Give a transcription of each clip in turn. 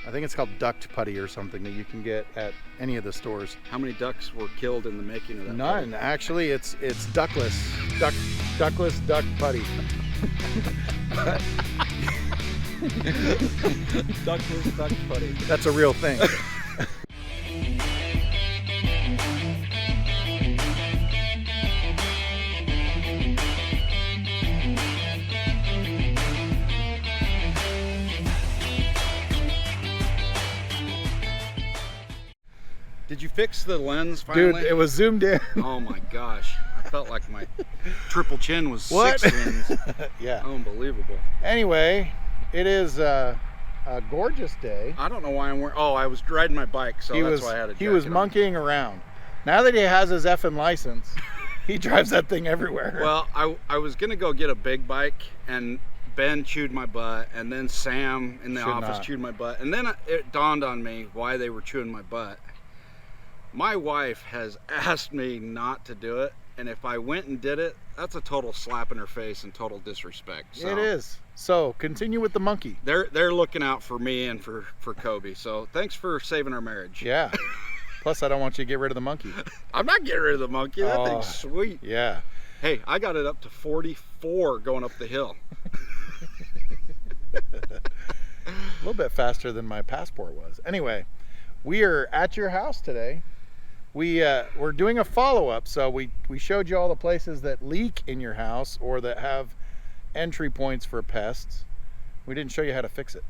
I think it's called duct putty or something that you can get at any of the stores. How many ducks were killed in the making of that? None. Putty? Actually, it's duckless. Duckless duck putty. Duckless duck putty. That's a real thing. Did you fix the lens finally? Dude, it was zoomed in. Oh my gosh. I felt like my triple chin was What? 6 lens. Yeah. Unbelievable. Anyway, it is a gorgeous day. I don't know why I'm wearing... Oh, I was riding my bike, so that's why I had a jacket He was on. monkeying around. Now that he has his effing license, he drives that thing everywhere. Well, I was going to go get a big bike, and Ben chewed my butt, and then Sam in the office chewed my butt. And then it dawned on me why they were chewing my butt. My wife has asked me not to do it, and if I went and did it, that's a total slap in her face and total disrespect. So it is. So continue with the monkey. They're looking out for me and for Kobe. So thanks for saving our marriage. Yeah. Plus, I don't want you to get rid of the monkey. I'm not getting rid of the monkey. That thing's sweet. Yeah. Hey, I got it up to 44 going up the hill. A little bit faster than my passport was. Anyway, we are at your house today. We're doing a follow-up, so we showed you all the places that leak in your house or that have entry points for pests. We didn't show you how to fix it.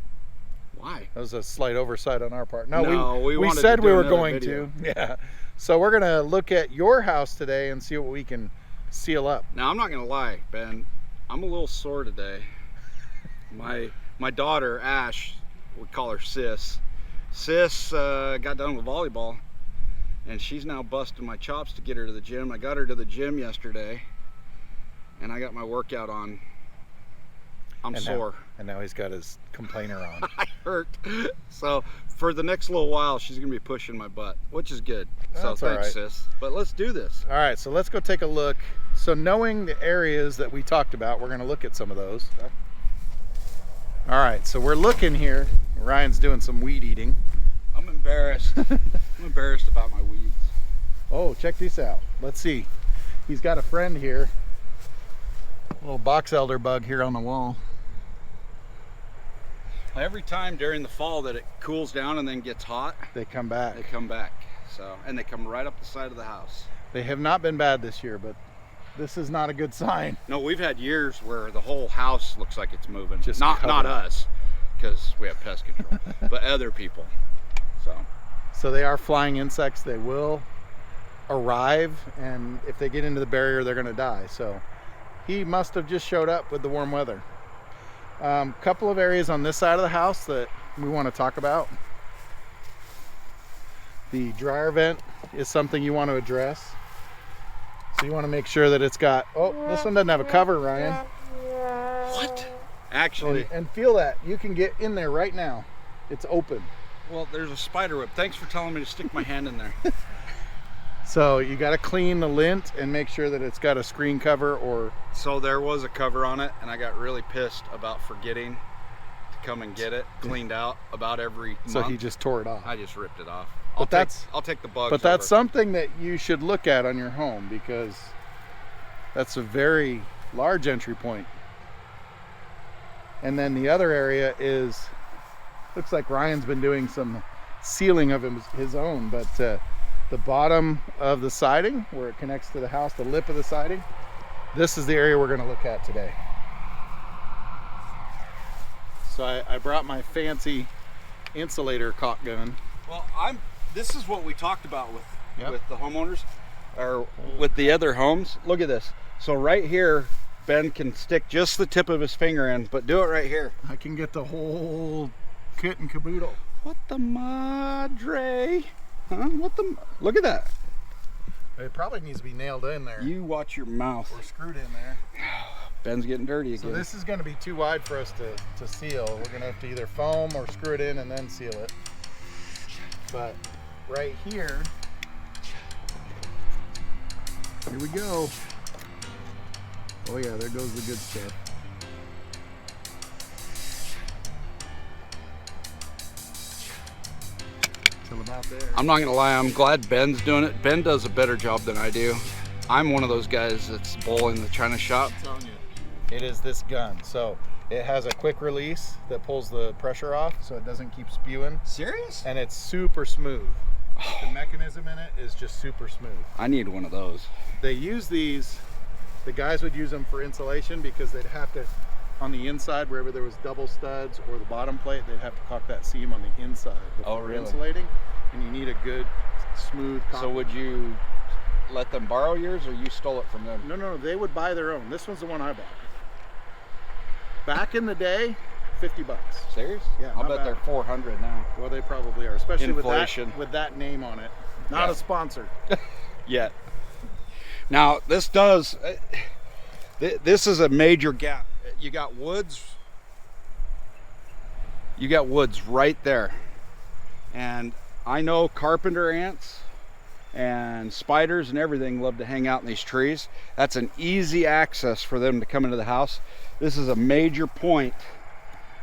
Why? That was a slight oversight on our part. No, we said we were going to. Yeah. So we're gonna look at your house today and see what we can seal up. Now I'm not gonna lie, Ben. I'm a little sore today. My daughter Ash, we call her Sis. Sis got done with volleyball, and she's now busting my chops to get her to the gym. I got her to the gym yesterday, and I got my workout on. I'm sore. And now he's got his complainer on. I hurt. So for the next little while, she's gonna be pushing my butt, which is good. So That's thanks, all right. Sis. But let's do this. All right, so let's go take a look. So knowing the areas that we talked about, we're gonna look at some of those. All right, so we're looking here. Ryan's doing some weed eating. I'm embarrassed. I'm embarrassed about my weeds. Oh, check this out. Let's see. He's got a friend here. A little box elder bug here on the wall. Every time during the fall that it cools down and then gets hot, They come back. they come back. So, and they come right up the side of the house. They have not been bad this year, but this is not a good sign. No, we've had years where the whole house looks like it's moving. Just not covered. us, because we have pest control, but other people. So they are flying insects. They will arrive, and if they get into the barrier, they're going to die. So he must have just showed up with the warm weather. Couple of areas on this side of the house that we want to talk about. The dryer vent is something you want to address. So you want to make sure that it's got, oh, this one doesn't have a cover, Ryan. What? Actually, And feel that. You can get in there right now. It's open. well, there's a spider web. Thanks for telling me to stick my hand in there. So you got to clean the lint and make sure that it's got a screen cover or... So there was a cover on it, and I got really pissed about forgetting to come and get it cleaned out about every month. So he just tore it off. I just ripped it off. But I'll take the bugs. But that's over. something that you should look at on your home, because that's a very large entry point. And then the other area is, looks like Ryan's been doing some sealing of his own, but the bottom of the siding where it connects to the house, the lip of the siding, this is the area we're going to look at today. So I brought my fancy insulator caulk gun. Well, this is what we talked about with the homeowners, or with the other homes. Look at this. So right here, Ben can stick just the tip of his finger in, but do it right here. I can get the whole kit and caboodle. What the madre? Huh? Look at that. It probably needs to be nailed in there. You watch your mouth. Or screwed in there. Ben's getting dirty again. So this is going to be too wide for us to seal. We're going to have to either foam or screw it in and then seal it. But right here we go. Oh yeah, there goes the good stuff. till about there. I'm not gonna lie, I'm glad Ben's doing it. Ben does a better job than I do. I'm one of those guys that's bowling the China shop. I'm telling you, it is this gun. So it has a quick release that pulls the pressure off so it doesn't keep spewing. Serious? And it's super smooth. Like the mechanism in it is just super smooth. I need one of those. They use these, the guys would use them for insulation because they'd have to, on the inside, wherever there was double studs or the bottom plate, they'd have to caulk that seam on the inside before really? insulating. And you need a good, smooth caulk. So would you let them borrow yours, or you stole it from them? No, they would buy their own. This one's the one I bought. Back in the day, $50. Serious? Yeah, I'll not bet bad. they're 400 now. Well, they probably are, especially Inflation. with that name on it. Not Yeah. a sponsor. Yet. Now this does. This is a major gap. You got woods. You got woods right there, and I know carpenter ants and spiders and everything love to hang out in these trees. That's an easy access for them to come into the house. This is a major point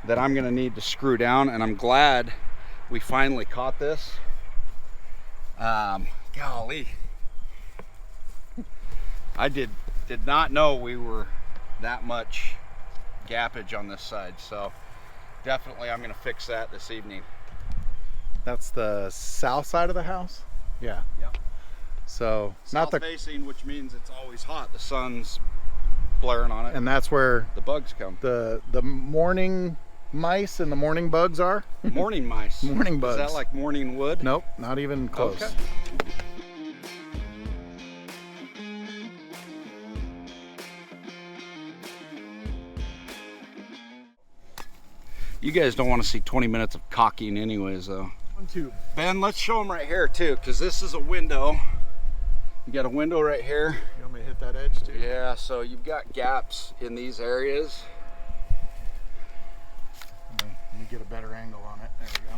that I'm going to need to screw down, and I'm glad we finally caught this. Golly, I did not know we were that much gappage on this side, so definitely I'm going to fix that this evening. That's the south side of the house? Yeah. Yep. So, not South the, facing, which means it's always hot. The sun's blaring on it, and that's where the bugs come. the morning mice and the morning bugs are. Morning mice. Morning bugs. Is that like morning wood? Nope, not even close. Okay. You guys don't want to see 20 minutes of cocking anyways, though. 1, 2. Ben, let's show them right here, too, because this is a window. You got a window right here. You want me to hit that edge too? Yeah, so you've got gaps in these areas. Let me get a better angle on it. There we go.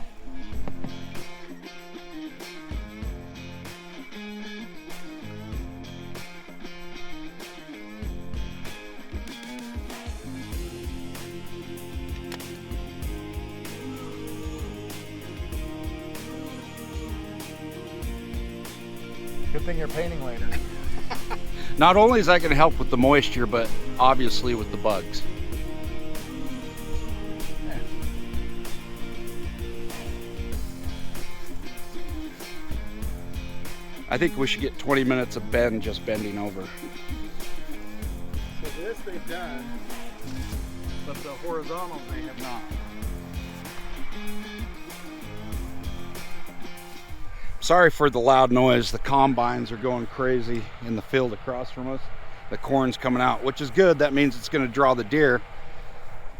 Good thing you're painting later. Not only is that going to help with the moisture, but obviously with the bugs. I think we should get 20 minutes of Ben just bending over. So this they've done, but the horizontals they have not. Sorry for the loud noise. The combines are going crazy in the field across from us. The corn's coming out, which is good. That means it's going to draw the deer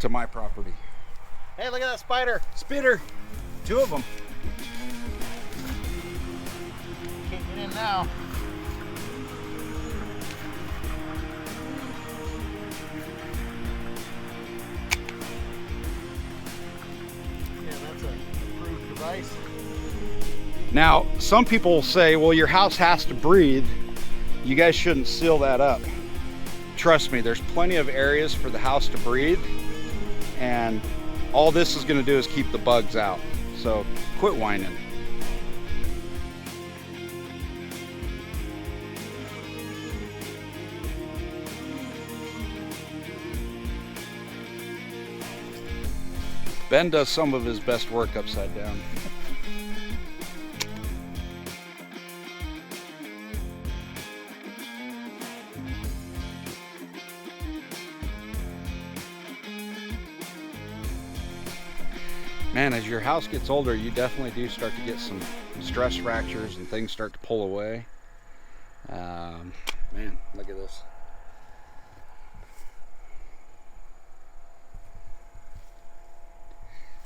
to my property. Hey, look at that spider. Spitter, 2 of them. Can't get in now. Yeah, that's an approved device. Now, some people say, well, your house has to breathe. You guys shouldn't seal that up. Trust me, there's plenty of areas for the house to breathe, and all this is going to do is keep the bugs out. So quit whining. Ben does some of his best work upside down. Man, as your house gets older, you definitely do start to get some stress fractures and things start to pull away. Man, look at this.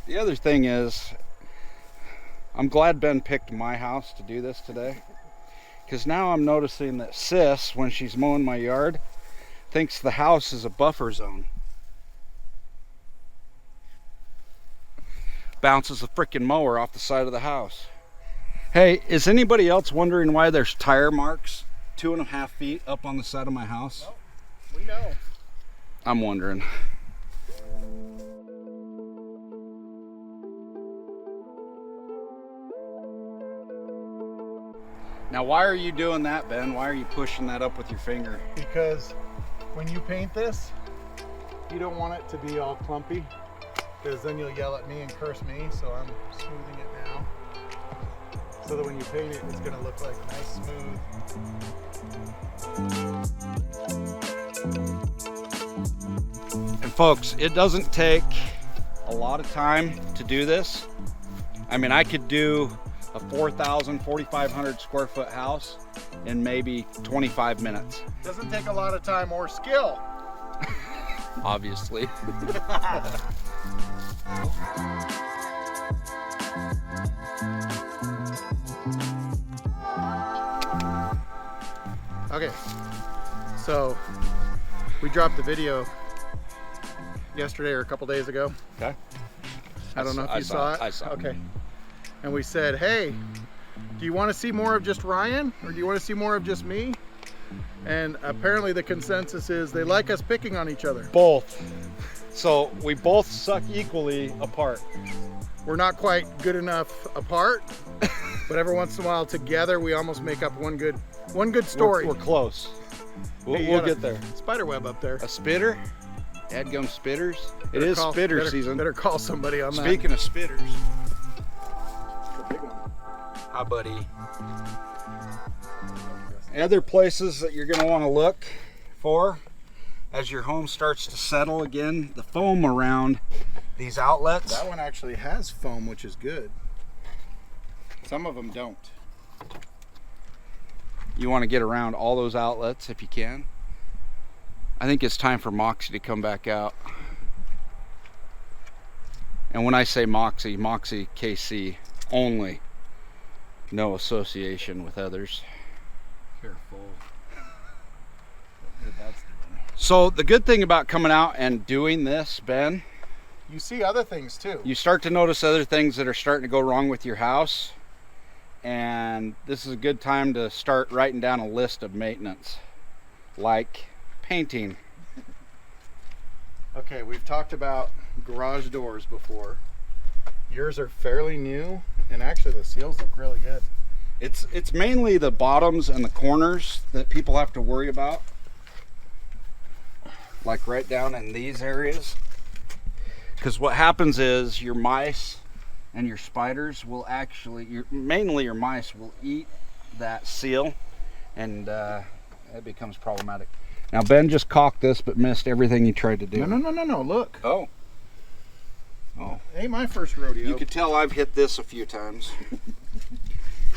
The other thing is, I'm glad Ben picked my house to do this today, because now I'm noticing that Sis, when she's mowing my yard, thinks the house is a buffer zone. Bounces a freaking mower off the side of the house. Hey, is anybody else wondering why there's tire marks 2.5 feet up on the side of my house? Nope, we know. I'm wondering. Now, why are you doing that, Ben? Why are you pushing that up with your finger? Because when you paint this, you don't want it to be all clumpy, because then you'll yell at me and curse me. So I'm smoothing it now, so that when you paint it, it's gonna look like nice smooth. And folks, it doesn't take a lot of time to do this. I mean, I could do a 4,000, 4,500 square foot house in maybe 25 minutes. Doesn't take a lot of time or skill. Obviously. Okay, so we dropped the video yesterday or a couple days ago. Okay. I don't know if you saw it. I saw it. Okay. And we said, hey, do you want to see more of just Ryan, or do you want to see more of just me? And apparently the consensus is they like us picking on each other. Both. So we both suck equally apart. We're not quite good enough apart, but every once in a while together we almost make up one good story. We're close. We'll, Hey, you we'll got a get there. Spiderweb up there. A spitter? Dadgum spitters? It Better is call- spitter better- season. Better call somebody on that. Speaking of spitters. Big one. Hi, buddy. Other places that you're going to want to look for as your home starts to settle again, the foam around these outlets. That one actually has foam, which is good. Some of them don't. You want to get around all those outlets if you can. I think it's time for Moxie to come back out. And when I say Moxie, Moxie KC only. No association with others. Careful. So the good thing about coming out and doing this, Ben, You see other things too. you start to notice other things that are starting to go wrong with your house. And this is a good time to start writing down a list of maintenance, like painting. Okay, we've talked about garage doors before. Yours are fairly new, and actually the seals look really good. It's mainly the bottoms and the corners that people have to worry about, like right down in these areas. Because what happens is your mice and your spiders will actually, mainly your mice will eat that seal, and it becomes problematic. Now Ben just caulked this but missed everything he tried to do. No, look. Oh. Ain't my first rodeo. You could tell I've hit this a few times.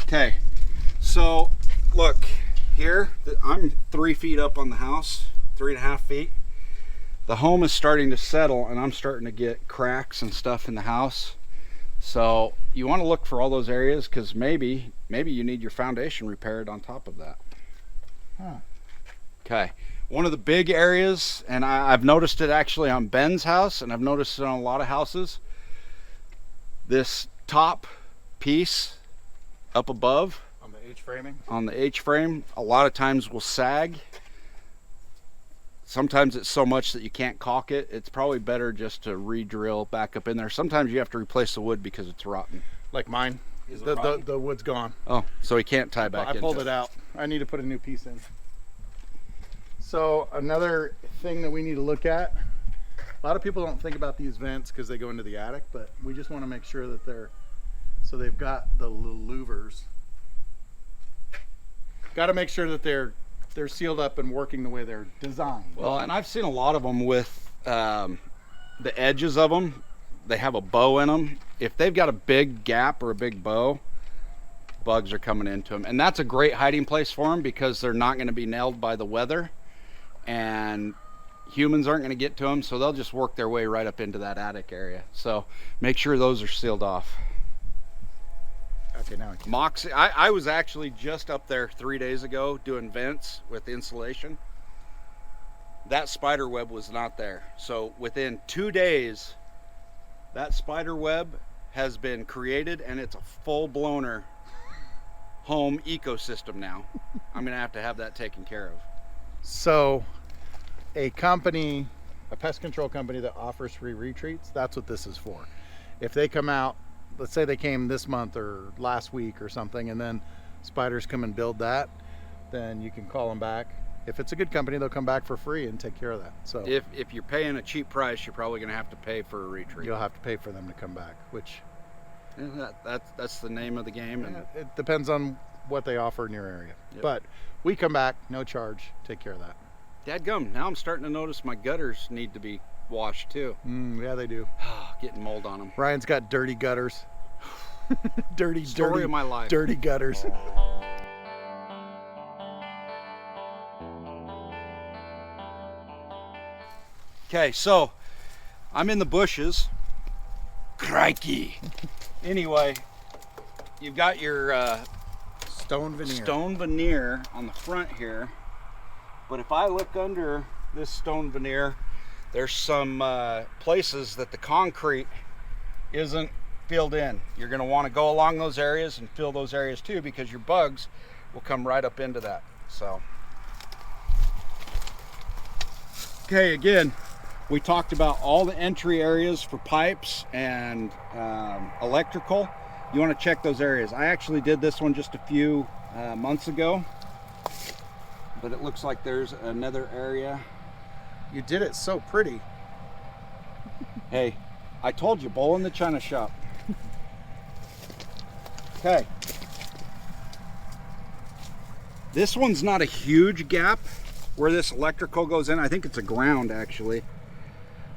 Okay, so look here, I'm 3 feet up on the house, 3.5 feet. The home is starting to settle and I'm starting to get cracks and stuff in the house. So you want to look for all those areas, because maybe you need your foundation repaired on top of that. Huh. Okay, one of the big areas, and I've noticed it actually on Ben's house, and I've noticed it on a lot of houses, this top piece up above On the H-framing? on the H-frame a lot of times will sag. Sometimes it's so much that you can't caulk it. It's probably better just to re-drill back up in there. Sometimes you have to replace the wood because it's rotten. Like mine. Is it The rotten? wood's gone. Oh, so he can't tie back I into pulled it out. I need to put a new piece in. So another thing that we need to look at, a lot of people don't think about these vents because they go into the attic, but we just want to make sure that they've got the little louvers. Got to make sure that they're sealed up and working the way they're designed. Well, and I've seen a lot of them with the edges of them. They have a bow in them. If they've got a big gap or a big bow, bugs are coming into them. And that's a great hiding place for them, because they're not going to be nailed by the weather. And humans aren't going to get to them, so they'll just work their way right up into that attic area. So make sure those are sealed off. Okay, now I can. Moxie, I was actually just up there 3 days ago doing vents with insulation. That spider web was not there. So within 2 days, that spider web has been created, and it's a full-blown home ecosystem now. I'm gonna have to have that taken care of. So a company, a pest control company that offers free retreats, that's what this is for. If they come out, let's say they came this month or last week or something, and then spiders come and build that, then you can call them back. If it's a good company, they'll come back for free and take care of that. So If you're paying a cheap price, you're probably going to have to pay for a retreat. you'll have to pay for them to come back, which That's the name of the game. And it depends on what they offer in your area. Yep. But we come back, no charge, take care of that. dadgum, now I'm starting to notice my gutters need to be washed too. Yeah, they do. Getting mold on them. Ryan's got dirty gutters. dirty Story of my life. dirty gutters. Okay, so I'm in the bushes. Crikey. Anyway, you've got your Stone veneer. stone veneer on the front here. But if I look under this stone veneer, there's some places that the concrete isn't filled in. You're going to want to go along those areas and fill those areas too, because your bugs will come right up into that. So, okay, again, we talked about all the entry areas for pipes and electrical. You want to check those areas. I actually did this one just a few months ago, but it looks like there's another area. You did it so pretty. Hey, I told you, bowl in the china shop. Okay. This one's not a huge gap where this electrical goes in. I think it's a ground actually.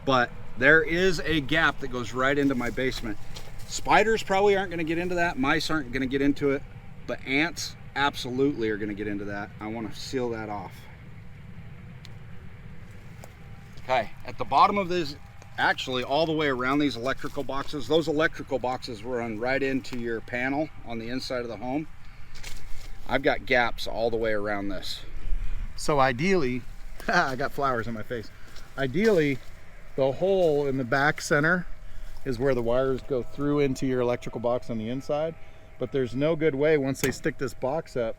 But there is a gap that goes right into my basement. Spiders probably aren't going to get into that. Mice aren't going to get into it. But ants absolutely are going to get into that. I want to seal that off. Okay, at the bottom of this, actually all the way around these electrical boxes, those electrical boxes run right into your panel on the inside of the home. I've got gaps all the way around this. So ideally, I got flowers in my face. Ideally, the hole in the back center is where the wires go through into your electrical box on the inside. But there's no good way once they stick this box up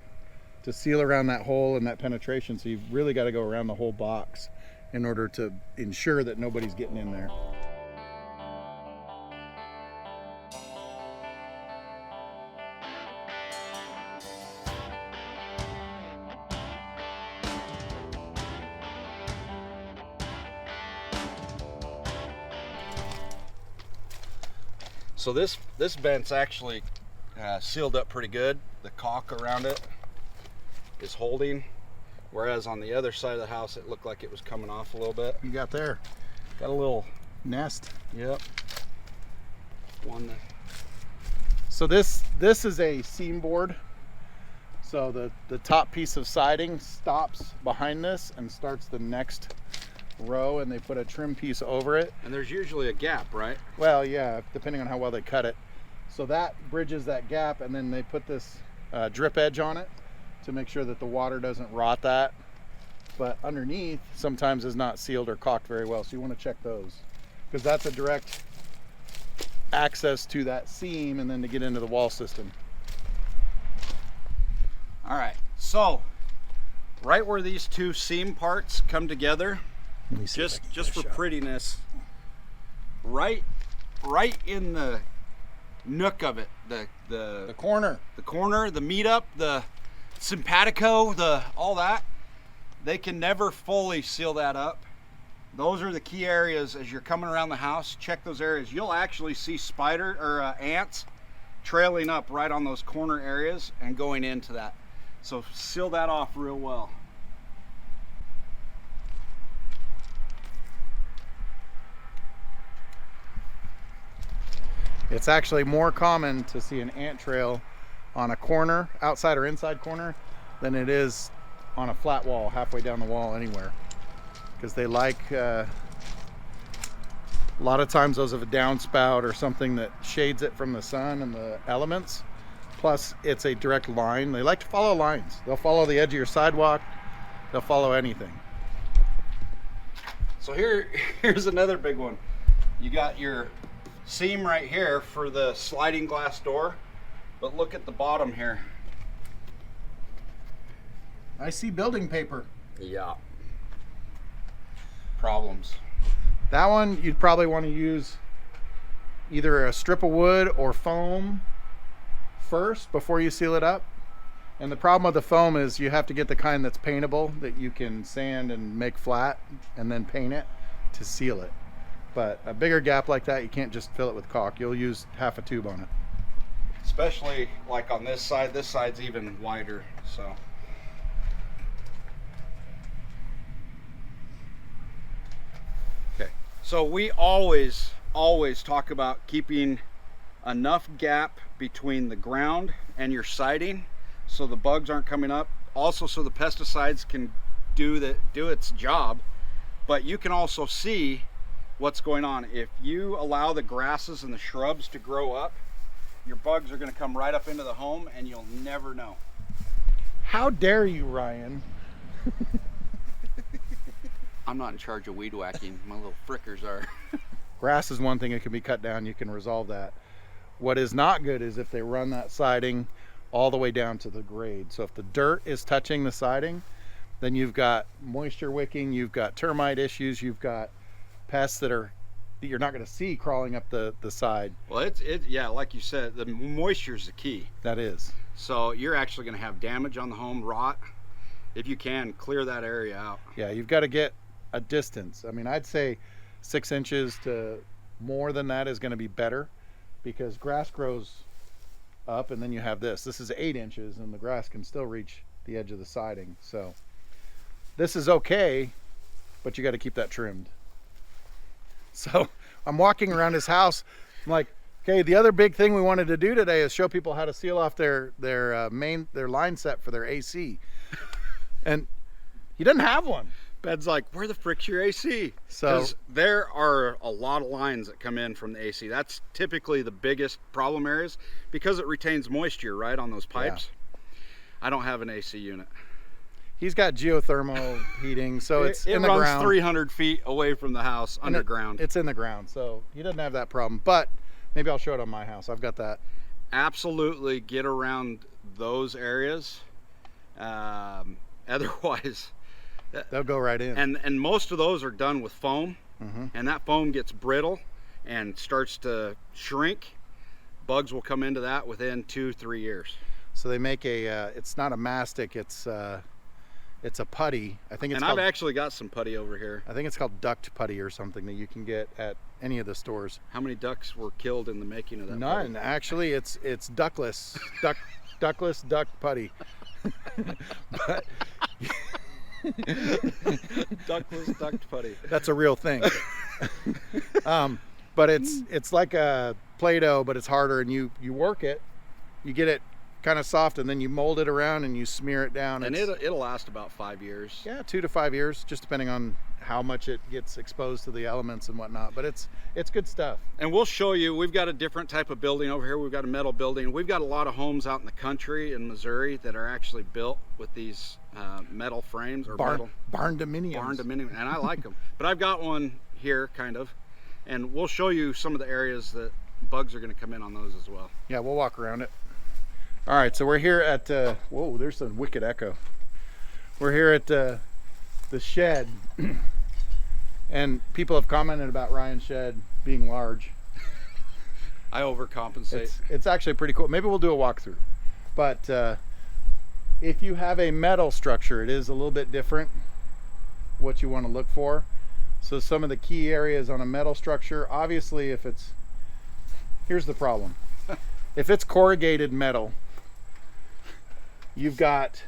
to seal around that hole and that penetration. So you've really got to go around the whole box in order to ensure that nobody's getting in there. So this vent's actually sealed up pretty good. The caulk around it is holding, whereas on the other side of the house it looked like it was coming off a little bit. You got there. Got a little Nest. Yep. One that. So this is a seam board. So the top piece of siding stops behind this and starts the next row, and they put a trim piece over it. And there's usually a gap, right? Well, yeah, depending on how well they cut it. So that bridges that gap, and then they put this drip edge on it to make sure that the water doesn't rot that. But underneath sometimes is not sealed or caulked very well, so you want to check those, because that's a direct access to that seam and then to get into the wall system. All right, so right where these two seam parts come together, just for prettiness, right in the nook of it, the corner, the meetup, the simpatico, all that, they can never fully seal that up. Those are the key areas as you're coming around the house. Check those areas. You'll actually see ants trailing up right on those corner areas and going into that. So seal that off real well. It's actually more common to see an ant trail on a corner, outside or inside corner, than it is on a flat wall, halfway down the wall, anywhere. Because they like, a lot of times those have a downspout or something that shades it from the sun and the elements. Plus, it's a direct line. They like to follow lines. They'll follow the edge of your sidewalk. They'll follow anything. So here's another big one. You got your seam right here for the sliding glass door, but look at the bottom here. I see building paper. Yeah. Problems. That one you'd probably want to use either a strip of wood or foam first before you seal it up. And the problem with the foam is you have to get the kind that's paintable, that you can sand and make flat and then paint it to seal it. But a bigger gap like that, you can't just fill it with caulk. You'll use half a tube on it. Especially like on this side's even wider, so. Okay, so we always talk about keeping enough gap between the ground and your siding so the bugs aren't coming up. Also so the pesticides can do its job, but you can also see what's going on. If you allow the grasses and the shrubs to grow up, your bugs are going to come right up into the home and you'll never know. How dare you, Ryan? I'm not in charge of weed whacking. My little frickers are. Grass is one thing that can be cut down. You can resolve that. What is not good is if they run that siding all the way down to the grade. So if the dirt is touching the siding, then you've got moisture wicking, you've got termite issues, you've got pests that you're not going to see crawling up the side. Well, yeah, like you said, the moisture is the key. That is. So you're actually going to have damage on the home, rot. If you can, clear that area out. Yeah, you've got to get a distance. I mean, I'd say 6 inches to more than that is going to be better, because grass grows up and then you have this. This is 8 inches and the grass can still reach the edge of the siding. So this is okay, but you got to keep that trimmed. So I'm walking around his house. I'm like, okay, the other big thing we wanted to do today is show people how to seal off their line set for their AC. And he doesn't have one. Ben's like, where the frick's your AC? So 'cause there are a lot of lines that come in from the AC. That's typically the biggest problem areas because it retains moisture, right, on those pipes. Yeah. I don't have an AC unit. He's got geothermal heating, so it's in the ground. It runs 300 feet away from the house, and underground. It's in the ground, so he doesn't have that problem. But maybe I'll show it on my house. I've got that. Absolutely get around those areas. Otherwise, they'll go right in. And most of those are done with foam, mm-hmm. and that foam gets brittle and starts to shrink. Bugs will come into that within 2-3 years. So they make it's not a mastic, it's a putty. I think it's I've actually got some putty over here. I think it's called duct putty or something that you can get at any of the stores. How many ducks were killed in the making of that? None, putty? Actually. It's ductless, ductless duck putty. But ductless duct putty. That's a real thing. But it's like a Play-Doh, but it's harder, and you work it, you get it kind of soft, and then you mold it around and you smear it down. And it'll last about 5 years. Yeah, 2 to 5 years, just depending on how much it gets exposed to the elements and whatnot. But it's good stuff. And we'll show you. We've got a different type of building over here. We've got a metal building. We've got a lot of homes out in the country in Missouri that are actually built with these metal frames or barn Barn dominiums, and I like them. But I've got one here, kind of, and we'll show you some of the areas that bugs are going to come in on those as well. Yeah, we'll walk around it. All right, so we're here at whoa, there's some wicked echo. We're here at the shed, and people have commented about Ryan's shed being large. I overcompensate. It's actually pretty cool. Maybe we'll do a walkthrough. But if you have a metal structure, it is a little bit different what you want to look for. So some of the key areas on a metal structure, obviously, here's the problem. If it's corrugated metal, you've got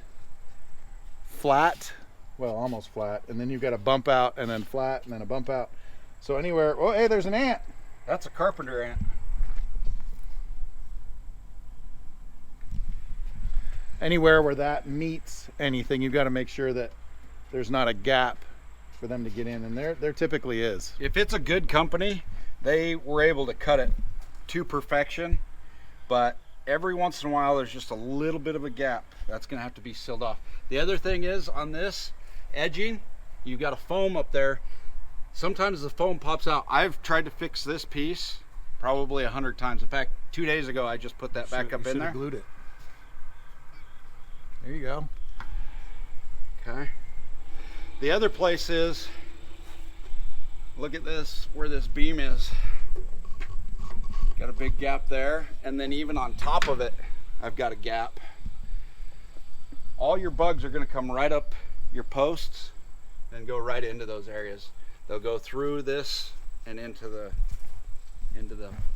flat, well, almost flat, and then you've got a bump out, and then flat, and then a bump out. So anywhere, oh, hey, there's an ant. That's a carpenter ant. Anywhere where that meets anything, you've got to make sure that there's not a gap for them to get in, and there typically is. If it's a good company, they were able to cut it to perfection, but every once in a while there's just a little bit of a gap. That's going to have to be sealed off. The other thing is, on this edging, you've got a foam up there. Sometimes the foam pops out. I've tried to fix this piece probably 100 times. In fact, 2 days ago I just put that back up in there. Glued it. There you go. Okay. The other place is, look at this, where this beam is. Got a big gap there, and then even on top of it, I've got a gap. all your bugs are going to come right up your posts and go right into those areas. They'll go through this and into the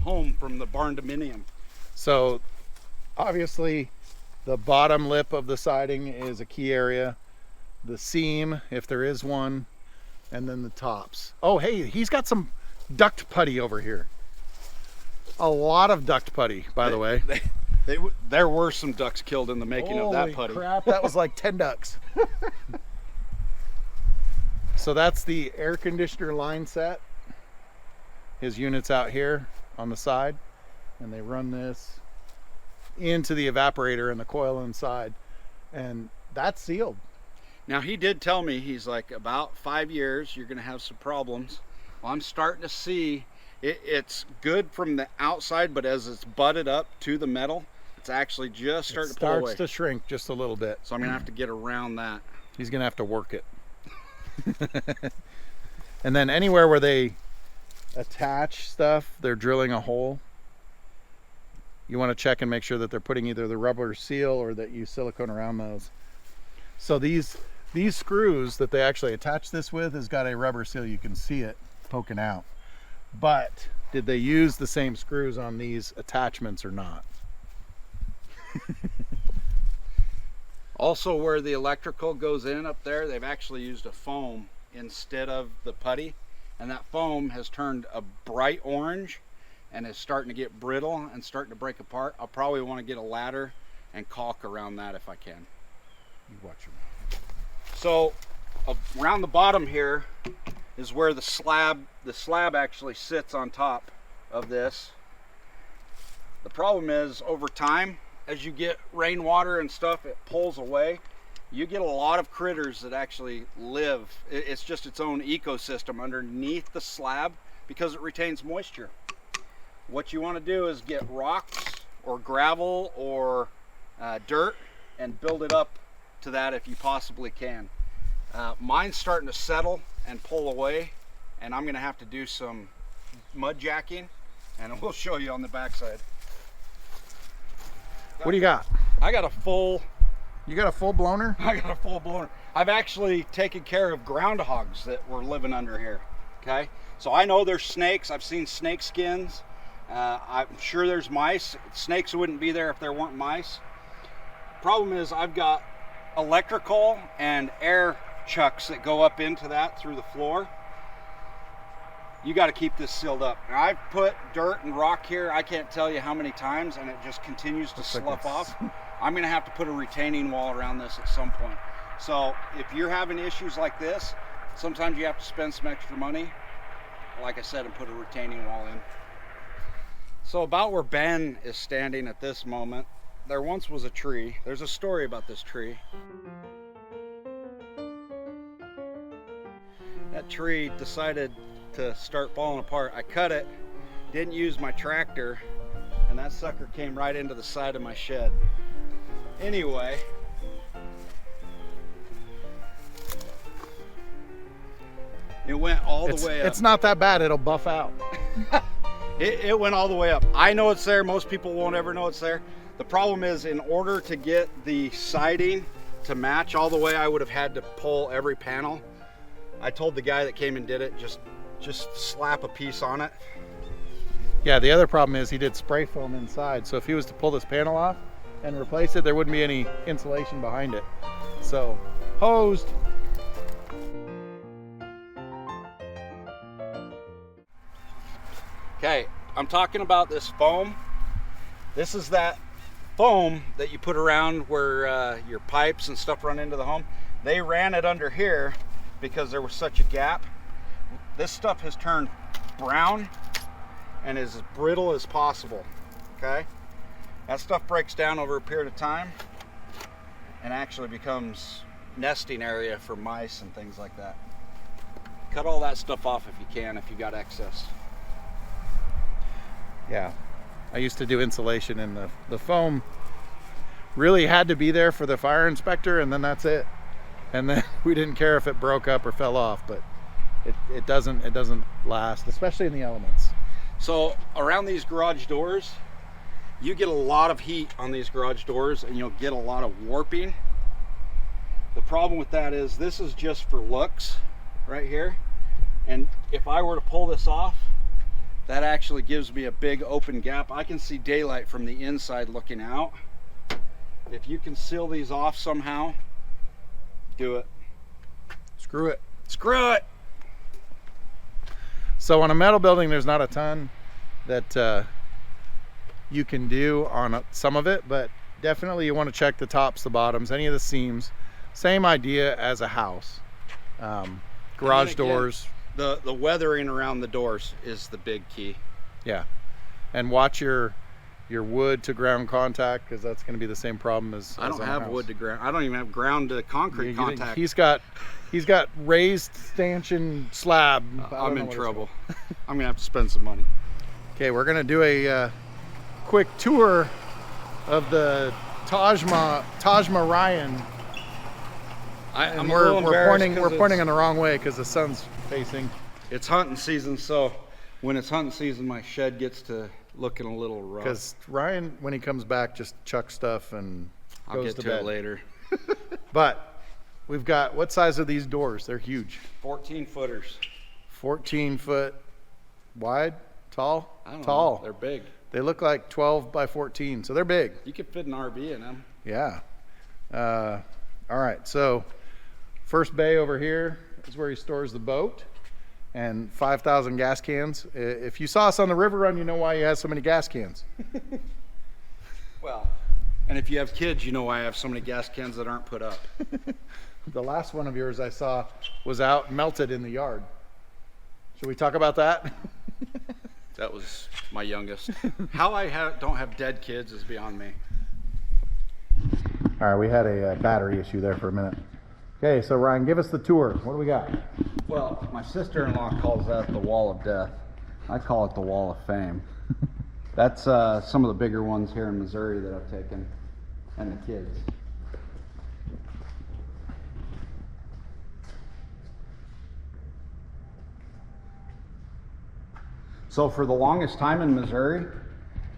home from the barn dominium. So obviously the bottom lip of the siding is a key area, the seam if there is one, and then the tops. Oh hey, he's got some duct putty over here. A lot of duct putty, by the way. There were some ducks killed in the making of that putty. Holy crap, that was like 10 ducks. So that's the air conditioner line set. His unit's out here on the side, and they run this into the evaporator and the coil inside, and that's sealed. Now he did tell me, he's like, about 5 years you're gonna have some problems. Well, I'm starting to see it's good from the outside, but as it's butted up to the metal, it's actually just starting to pull away. Starts to shrink just a little bit. So I'm gonna have to get around that. He's gonna have to work it. And then anywhere where they attach stuff, they're drilling a hole. You want to check and make sure that they're putting either the rubber seal or that you silicone around those. So these screws that they actually attach this with has got a rubber seal. You can see it poking out. But did they use the same screws on these attachments or not? Also, where the electrical goes in up there, they've actually used a foam instead of the putty, and that foam has turned a bright orange and is starting to get brittle and starting to break apart. I'll probably want to get a ladder and caulk around that if I can. You watch your mouth. So around the bottom here is where the slab actually sits on top of this. The problem is, over time, as you get rainwater and stuff, it pulls away. You get a lot of critters that actually live. It's just its own ecosystem underneath the slab because it retains moisture. What you want to do is get rocks or gravel or dirt and build it up to that if you possibly can. Mine's starting to settle and pull away, and I'm going to have to do some mud jacking, and we'll show you on the backside. What do you got? I got a full... You got a full blower? I got a full blower. I've actually taken care of groundhogs that were living under here, okay? So I know there's snakes. I've seen snake skins. I'm sure there's mice. Snakes wouldn't be there if there weren't mice. Problem is, I've got electrical and air chucks that go up into that through the floor. You got to keep this sealed up. Now, I've put dirt and rock here, I can't tell you how many times, and it just continues to slough off. I'm going to have to put a retaining wall around this at some point. So if you're having issues like this, sometimes you have to spend some extra money, like I said, and put a retaining wall in. So about where Ben is standing at this moment, there once was a tree. There's a story about this tree. That tree decided to start falling apart. I cut it, didn't use my tractor, and that sucker came right into the side of my shed. Anyway, it went all the way up. It's not that bad, it'll buff out. It went all the way up. I know it's there, most people won't ever know it's there. The problem is, in order to get the siding to match all the way, I would have had to pull every panel. I told the guy that came and did it, just slap a piece on it. Yeah, the other problem is he did spray foam inside, so if he was to pull this panel off and replace it, there wouldn't be any insulation behind it. So, hosed. Okay, I'm talking about this foam. This is that foam that you put around where your pipes and stuff run into the home. They ran it under here because there was such a gap. This stuff has turned brown and is as brittle as possible, okay? That stuff breaks down over a period of time and actually becomes nesting area for mice and things like that. Cut all that stuff off if you can, if you got excess. Yeah, I used to do insulation, and the foam really had to be there for the fire inspector, and then that's it. And then we didn't care if it broke up or fell off, but it doesn't last, especially in the elements. So around these garage doors, you get a lot of heat on these garage doors, and you'll get a lot of warping. The problem with that is this is just for looks right here. And if I were to pull this off, that actually gives me a big open gap. I can see daylight from the inside looking out. If you can seal these off somehow, do it. Screw it. Screw it. So on a metal building, there's not a ton that you can do on some of it, but definitely you want to check the tops, the bottoms, any of the seams. Same idea as a house. Garage doors. The weathering around the doors is the big key. Yeah, and watch your wood to ground contact, because that's going to be the same problem as I don't on a have house. wood to ground. I don't even have ground to concrete contact. He's got raised stanchion slab. I'm in trouble. I'm gonna have to spend some money. Okay, we're gonna do a quick tour of the Taj Ryan. I'm we're pointing in the wrong way because the sun's facing. It's hunting season, so when it's hunting season, my shed gets to looking a little rough. Because Ryan, when he comes back, just chucks stuff and I'll goes get to to bed it later. But we've got, what size are these doors? They're huge. 14 footers. 14 foot wide, tall? I don't tall. know. They're big. They look like 12 by 14, so they're big. You could fit an RV in them. Yeah. All right, so first bay over here is where he stores the boat, and 5,000 gas cans. If you saw us on the river run, you know why he has so many gas cans. Well, and if you have kids, you know why I have so many gas cans that aren't put up. The last one of yours I saw was out melted in the yard. Should we talk about that? That was my youngest. How I don't have dead kids is beyond me. All right, we had a battery issue there for a minute. Okay, so Ryan, give us the tour. What do we got? Well, my sister-in-law calls that the Wall of Death. I call it the Wall of Fame. That's some of the bigger ones here in Missouri that I've taken, and the kids. So for the longest time in Missouri,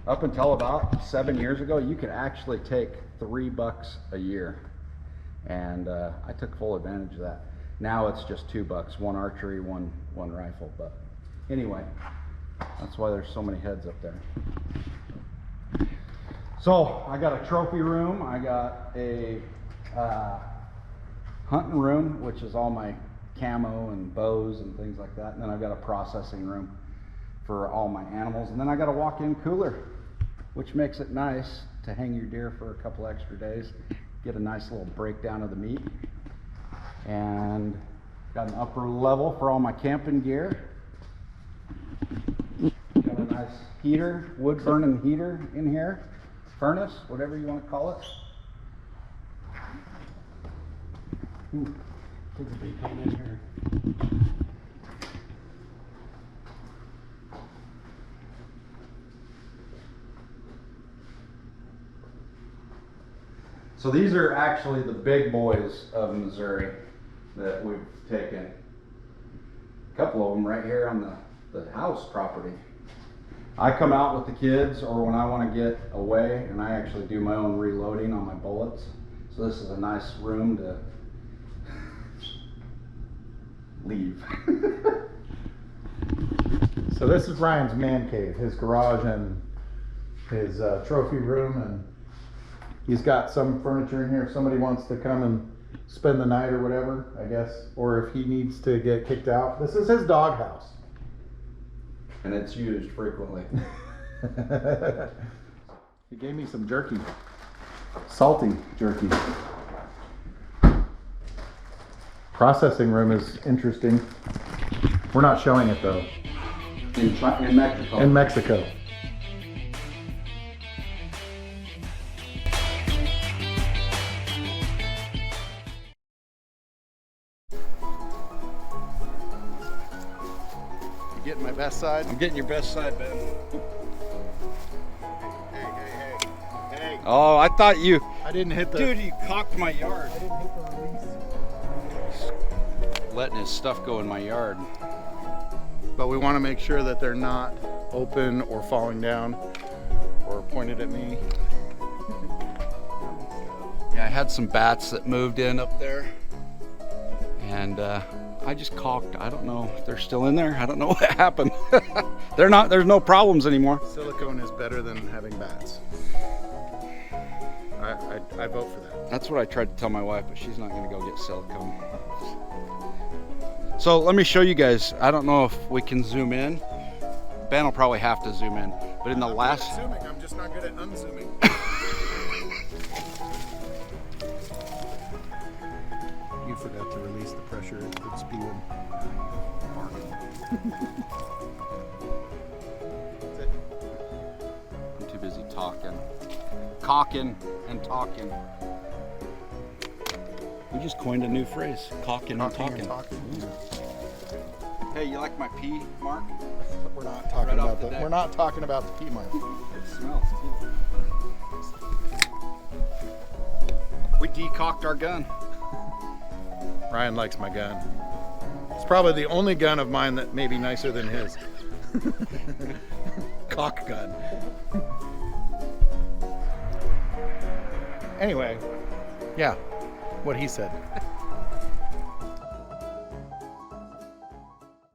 up until about 7 years ago, you could actually take $3 a year. And I took full advantage of that. Now it's just $2, one archery, one rifle. But anyway, that's why there's so many heads up there. So I got a trophy room. I got a hunting room, which is all my camo and bows and things like that. And then I've got a processing room for all my animals. And then I got a walk-in cooler, which makes it nice to hang your deer for a couple extra days. Get a nice little breakdown of the meat. And got an upper level for all my camping gear. Got a nice heater, wood burning heater in here. Furnace, whatever you want to call it. Ooh, put the big pan in here. So these are actually the big boys of Missouri that we've taken. A couple of them right here on the house property. I come out with the kids, or when I want to get away, and I actually do my own reloading on my bullets. So this is a nice room to leave. So this is Ryan's man cave, his garage and his trophy room, and he's got some furniture in here if somebody wants to come and spend the night or whatever, I guess, or if he needs to get kicked out. This is his doghouse. And it's used frequently. He gave me some jerky. Salty jerky. Processing room is interesting. We're not showing it though. In Mexico. In Mexico. You getting my best side? I'm getting your best side, Ben. Hey. Oh, I thought you... I didn't hit the... Dude, you cocked my yard. I didn't hit the release. Letting his stuff go in my yard. But we want to make sure that they're not open or falling down or pointed at me. Yeah, I had some bats that moved in up there, and I just caulked. I don't know if they're still in there. I don't know what happened. They're not. There's no problems anymore. Silicone is better than having bats. I vote for that. That's what I tried to tell my wife, but she's not going to go get silicone. So let me show you guys. I don't know if we can zoom in. Ben will probably have to zoom in. But in the last... I'm good at zooming, I'm just not good at unzooming. You forgot to release the pressure. It's spewing. I'm too busy talking. Caulking and talking. We just coined a new phrase. Caulking and talking. Hey, you like my pee, Mark? We're not talking Right about off the the. deck. We're not talking about the pea mark. It smells too. We decocked our gun. Ryan likes my gun. It's probably the only gun of mine that may be nicer than his. Cock gun. Anyway, yeah, what he said.